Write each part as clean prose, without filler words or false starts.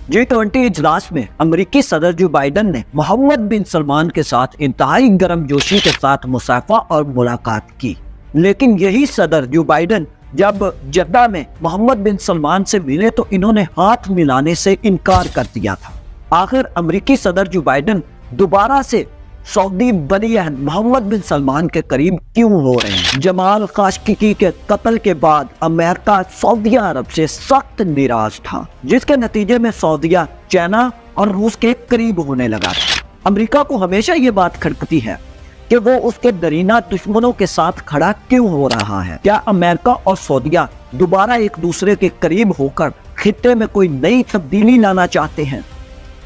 G20 اجلاس میں امریکی صدر جو بائیڈن نے محمد بن سلمان کے ساتھ انتہائی گرم جوشی کے ساتھ مصافحہ اور ملاقات کی، لیکن یہی صدر جو بائیڈن جب جدہ میں محمد بن سلمان سے ملے تو انہوں نے ہاتھ ملانے سے انکار کر دیا تھا۔ آخر امریکی صدر جو بائیڈن دوبارہ سے سعودی ولی عہد محمد بن سلمان کے قریب کیوں ہو رہے ہیں؟ جمال خاشقجی کے قتل کے بعد امریکہ سعودی عرب سے سخت ناراض تھا، جس کے نتیجے میں سعودیہ چائنا اور روس کے قریب ہونے لگا تھا۔ امریکہ کو ہمیشہ یہ بات کھٹکتی ہے کہ وہ اس کے درینہ دشمنوں کے ساتھ کھڑا کیوں ہو رہا ہے۔ کیا امریکہ اور سعودیہ دوبارہ ایک دوسرے کے قریب ہو کر خطے میں کوئی نئی تبدیلی لانا چاہتے ہیں؟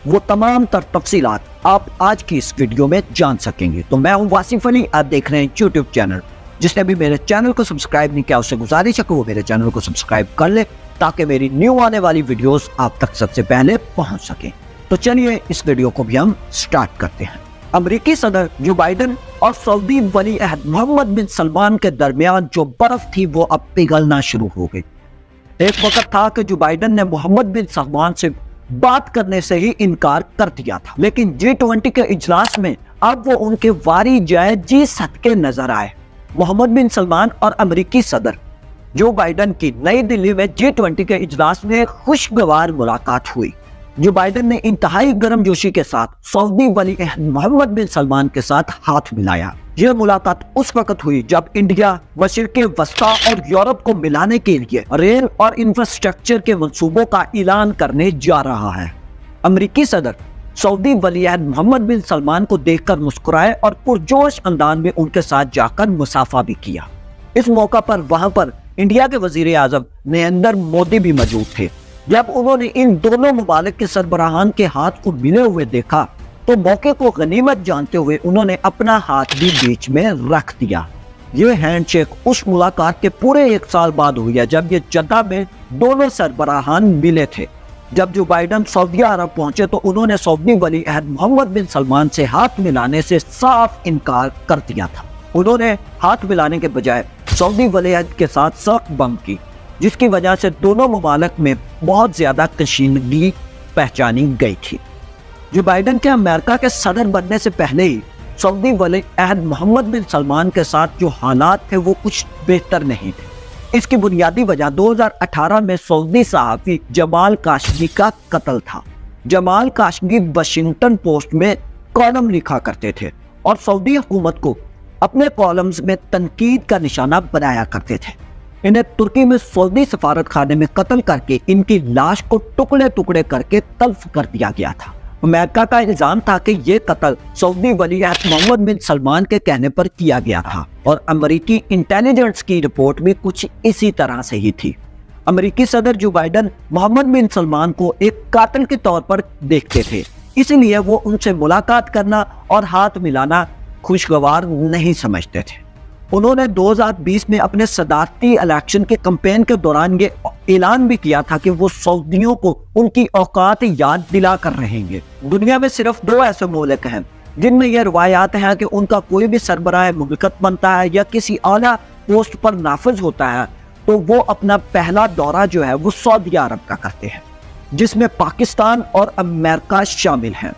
وہ تمام تر تفصیلات آپ آج کی اس ویڈیو میں جان سکیں گے۔ تو میں ہوں واصف علی، آپ دیکھ رہے ہیں یوٹیوب چینل۔ جس نے بھی میرے چینل کو سبسکرائب نہیں کیا اسے گزارش ہے کہ وہ میرے چینل کو سبسکرائب کر لے تاکہ میری نیو آنے والی ویڈیوز آپ تک سب سے پہلے پہنچ سکیں۔ تو چلیے اس ویڈیو کو بھی ہم سٹارٹ کرتے ہیں۔ امریکی صدر جو بائیڈن اور سعودی ولی عہد محمد بن سلمان کے درمیان جو برف تھی وہ اب پگھلنا شروع ہو گئی۔ ایک وقت تھا کہ جو بائیڈن نے محمد بن سلمان سے بات کرنے سے ہی انکار کر دیا تھا، لیکن G20 کے اجلاس میں اب وہ ان کے واری جائے جی صدقے نظر آئے۔ محمد بن سلمان اور امریکی صدر جو بائیڈن کی نئی دلی میں G20 کے اجلاس میں ایک خوشگوار ملاقات ہوئی۔ جو بائیڈن نے انتہائی گرم جوشی کے ساتھ سعودی ولی عہد محمد بن سلمان کے ساتھ ہاتھ ملایا۔ یہ ملاقات اس وقت ہوئی جب انڈیا مشرق وسطیٰ اور یورپ کو ملانے کے لیے ریل اور انفراسٹرکچر کے منصوبوں کا اعلان کرنے جا رہا ہے۔ امریکی صدر سعودی ولی عہد محمد بن سلمان کو دیکھ کر مسکرائے اور پرجوش انداز میں ان کے ساتھ جا کر مصافحہ بھی کیا۔ اس موقع پر وہاں پر انڈیا کے وزیر اعظم نریندر مودی بھی موجود تھے۔ جب انہوں نے ان دونوں ممالک کے سربراہان کے ہاتھ کو ملے ہوئے دیکھا تو موقع کو غنیمت جانتے ہوئے انہوں نے اپنا ہاتھ بھی بیچ میں رکھ دیا۔ یہ ہینڈ شیک اس ملاقات کے پورے 1 سال بعد ہوئی ہے جب یہ جدہ میں دونوں سربراہان ملے تھے۔ جب جو بائیڈن سعودی عرب پہنچے تو انہوں نے سعودی ولی عہد محمد بن سلمان سے ہاتھ ملانے سے صاف انکار کر دیا تھا۔ انہوں نے ہاتھ ملانے کے بجائے سعودی ولی عہد کے ساتھ سخت بمپ کی، جس کی وجہ سے دونوں ممالک میں بہت زیادہ کشیدگی پہچانی گئی تھی۔ جو بائیڈن کے امریکہ کے صدر بننے سے پہلے ہی سعودی ولی عہد محمد بن سلمان کے ساتھ جو حالات تھے وہ کچھ بہتر نہیں تھے۔ اس کی بنیادی وجہ 2018 میں سعودی صحافی جمال خاشقجی کا قتل تھا۔ جمال خاشقجی واشنگٹن پوسٹ میں کالم لکھا کرتے تھے اور سعودی حکومت کو اپنے کالمز میں تنقید کا نشانہ بنایا کرتے تھے۔ انہیں ترکی میں سعودی سفارت خانے میں قتل کر کے ان کی لاش کو ٹکڑے ٹکڑے کر کے تلف کر دیا گیا تھا۔ امریکہ کا الزام تھا کہ یہ قتل سعودی ولی عہد محمد بن سلمان کے کہنے پر کیا گیا تھا اور امریکی انٹیلیجنس کی رپورٹ بھی کچھ اسی طرح سے ہی تھی۔ امریکی صدر جو بائیڈن محمد بن سلمان کو ایک قاتل کے طور پر دیکھتے تھے، اس لیے وہ ان سے ملاقات کرنا اور ہاتھ ملانا خوشگوار نہیں سمجھتے تھے۔ انہوں نے 2020 میں اپنے صدارتی الیکشن کے کمپین کے دوران یہ اعلان بھی کیا تھا کہ وہ سعودیوں کو ان کی اوقات یاد دلا کر رہیں گے۔ دنیا میں صرف 2 ایسے ممالک ہیں جن میں یہ روایات ہیں کہ ان کا کوئی بھی سربراہ مملکت بنتا ہے یا کسی اعلیٰ پوسٹ پر نافذ ہوتا ہے تو وہ اپنا پہلا دورہ جو ہے وہ سعودی عرب کا کرتے ہیں، جس میں پاکستان اور امریکہ شامل ہیں۔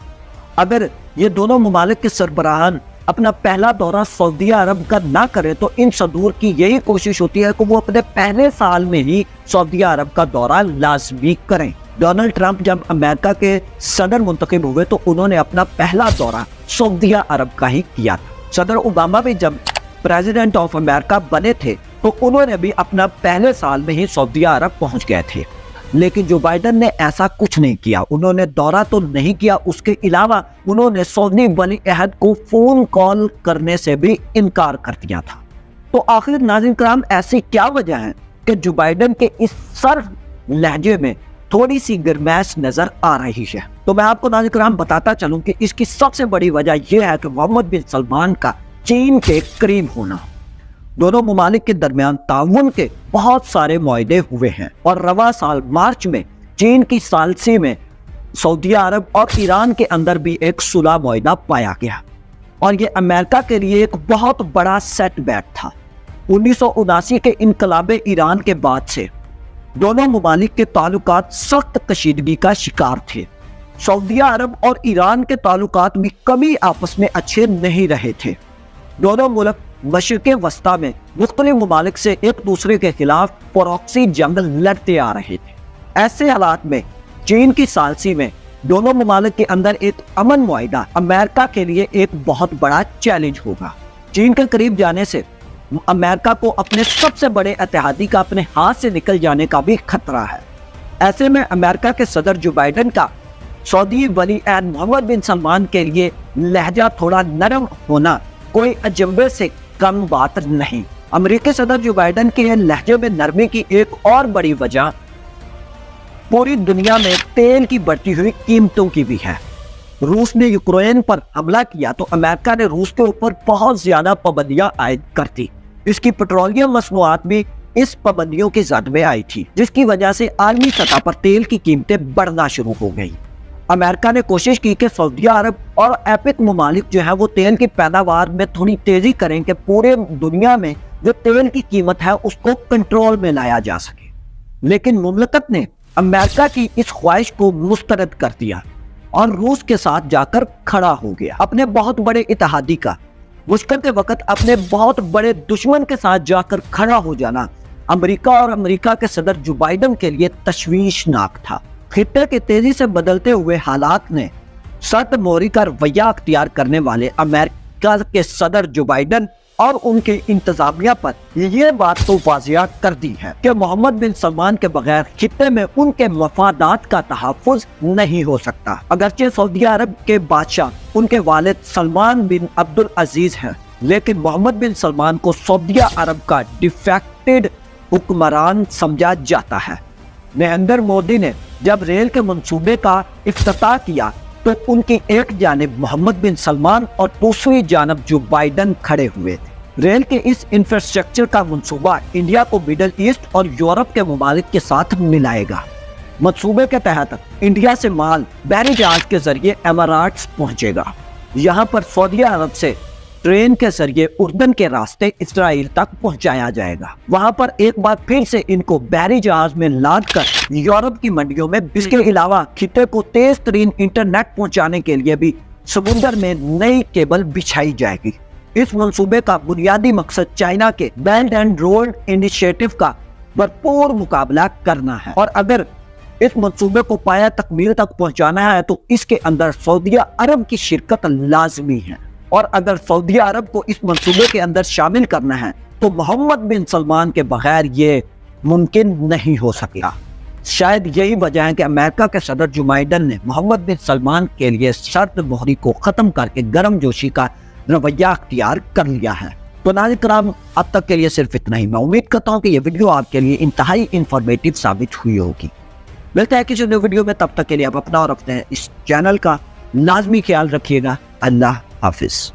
اگر یہ دونوں ممالک کے سربراہان اپنا پہلا دورہ سعودی عرب کا نہ کرے تو ان صدور کی یہی کوشش ہوتی ہے کہ وہ اپنے پہلے سال میں ہی سعودی عرب کا دورہ لازمی کریں۔ ڈونلڈ ٹرمپ جب امریکہ کے صدر منتخب ہوئے تو انہوں نے اپنا پہلا دورہ سعودی عرب کا ہی کیا تھا۔ صدر اوباما بھی جب پریزیڈنٹ آف امریکہ بنے تھے تو انہوں نے بھی اپنا پہلے سال میں ہی سعودی عرب پہنچ گئے تھے، لیکن جو بائیڈن نے ایسا کچھ نہیں کیا۔ انہوں نے دورہ تو نہیں کیا، اس کے علاوہ انہوں نے سعودی ولی عہد کو فون کال کرنے سے بھی انکار کر دیا تھا۔ تو آخر ناظرین کرام ایسی کیا وجہ ہے کہ جو بائیڈن کے اس سرد لہجے میں تھوڑی سی گرمائش نظر آ رہی ہے؟ تو میں آپ کو ناظرین کرام بتاتا چلوں کہ اس کی سب سے بڑی وجہ یہ ہے کہ محمد بن سلمان کا چین کے قریب ہونا۔ دونوں ممالک کے درمیان تعاون کے بہت سارے معاہدے ہوئے ہیں اور رواں سال مارچ میں چین کی ثالثی میں سعودی عرب اور ایران کے اندر بھی ایک صلح معاہدہ پایا گیا اور یہ امریکہ کے لیے ایک بہت بڑا سیٹ بیک تھا۔ 1979 کے انقلاب ایران کے بعد سے دونوں ممالک کے تعلقات سخت کشیدگی کا شکار تھے۔ سعودیہ عرب اور ایران کے تعلقات بھی کبھی آپس میں اچھے نہیں رہے تھے۔ دونوں ملک مشرق وسطیٰ میں مختلف ممالک سے ایک دوسرے کے خلاف پراکسی جنگ لڑتے آ رہے تھے۔ ایسے حالات میں چین کی ثالثی میں دونوں ممالک کے اندر ایک امن معاہدہ امریکہ کے لیے ایک بہت بڑا چیلنج ہوگا۔ چین کے قریب جانے سے امریکہ کو اپنے سب سے بڑے اتحادی کا اپنے ہاتھ سے نکل جانے کا بھی خطرہ ہے۔ ایسے میں امریکہ کے صدر جو بائیڈن کا سعودی ولی عہد محمد بن سلمان کے لیے لہجہ تھوڑا نرم ہونا کوئی اجنبے سے کم بات نہیں۔ امریکی صدر جو بائیڈن کے لہجے میں نرمی کی ایک اور بڑی وجہ پوری دنیا میں تیل کی بڑھتی ہوئی قیمتوں کی بھی ہے۔ روس نے یوکرین پر حملہ کیا تو امریکہ نے روس کے اوپر بہت زیادہ پابندیاں عائد کر دی۔ اس کی پیٹرولیم مصنوعات بھی اس پابندیوں کی زد میں آئی تھی، جس کی وجہ سے عالمی سطح پر تیل کی قیمتیں بڑھنا شروع ہو گئی۔ امریکہ نے کوشش کی کہ سعودیہ عرب اور ایپک ممالک جو ہیں وہ تیل کی پیداوار میں تھوڑی تیزی کریں کہ پورے دنیا میں جو تیل کی قیمت ہے اس کو کنٹرول میں لایا جا سکے، لیکن مملکت نے امریکہ کی اس خواہش کو مسترد کر دیا اور روس کے ساتھ جا کر کھڑا ہو گیا۔ اپنے بہت بڑے اتحادی کا مشکل کے وقت اپنے بہت بڑے دشمن کے ساتھ جا کر کھڑا ہو جانا امریکہ اور امریکہ کے صدر جو بائیڈن کے لیے تشویشناک تھا۔ خطے کے تیزی سے بدلتے ہوئے حالات نے سخت موری کا رویہ اختیار کرنے والے امریکہ کے صدر جو بائیڈن اور ان کے انتظامیہ پر یہ بات تو واضح کر دی ہے کہ محمد بن سلمان کے بغیر خطے میں ان کے مفادات کا تحفظ نہیں ہو سکتا۔ اگرچہ سعودی عرب کے بادشاہ ان کے والد سلمان بن عبدالعزیز ہیں، لیکن محمد بن سلمان کو سعودی عرب کا ڈیفیکٹڈ حکمران سمجھا جاتا ہے۔ نریندر مودی نے جب ریل کے منصوبے کا افتتاح کیا تو ان کی ایک جانب محمد بن سلمان اور دوسری جانب جو بائیڈن کھڑے ہوئے تھے۔ ریل کے اس انفراسٹرکچر کا منصوبہ انڈیا کو مڈل ایسٹ اور یورپ کے ممالک کے ساتھ ملائے گا۔ منصوبے کے تحت انڈیا سے مال بحری جہاز کے ذریعے اماراتس پہنچے گا۔ یہاں پر سعودی عرب سے ٹرین کے ذریعے اردن کے راستے اسرائیل تک پہنچایا جائے گا۔ وہاں پر ایک بار پھر سے ان کو بحری جہاز میں لاد کر یورپ کی منڈیوں میں، اس کے علاوہ خطے کو تیز ترین انٹرنیٹ پہنچانے کے لیے بھی سمندر میں نئی کیبل بچھائی جائے گی۔ اس منصوبے کا بنیادی مقصد چائنا کے بیلٹ اینڈ روڈ انیشیٹو کا بھرپور مقابلہ کرنا ہے، اور اگر اس منصوبے کو پایہ تکمیل تک پہنچانا ہے تو اس کے اندر سعودی عرب کی شرکت لازمی ہے، اور اگر سعودی عرب کو اس منصوبے کے اندر شامل کرنا ہے تو محمد بن سلمان کے بغیر یہ ممکن نہیں ہو سکتا۔ شاید یہی وجہ ہے کہ امریکہ کے صدر جو بائیڈن نے محمد بن سلمان کے لیے سرد مہری کو ختم کر کے گرم جوشی کا رویہ اختیار کر لیا ہے۔ تو ناظرین کرام، اب تک کے لیے صرف اتنا ہی۔ میں امید کرتا ہوں کہ یہ ویڈیو آپ کے لیے انتہائی انفارمیٹیو ثابت ہوئی ہوگی۔ ملتے ہیں کسی نئے ویڈیو میں، تب تک کے لیے آپ اپنا اور اپنے اس چینل کا لازمی خیال رکھیے گا۔ اللہ حافظ۔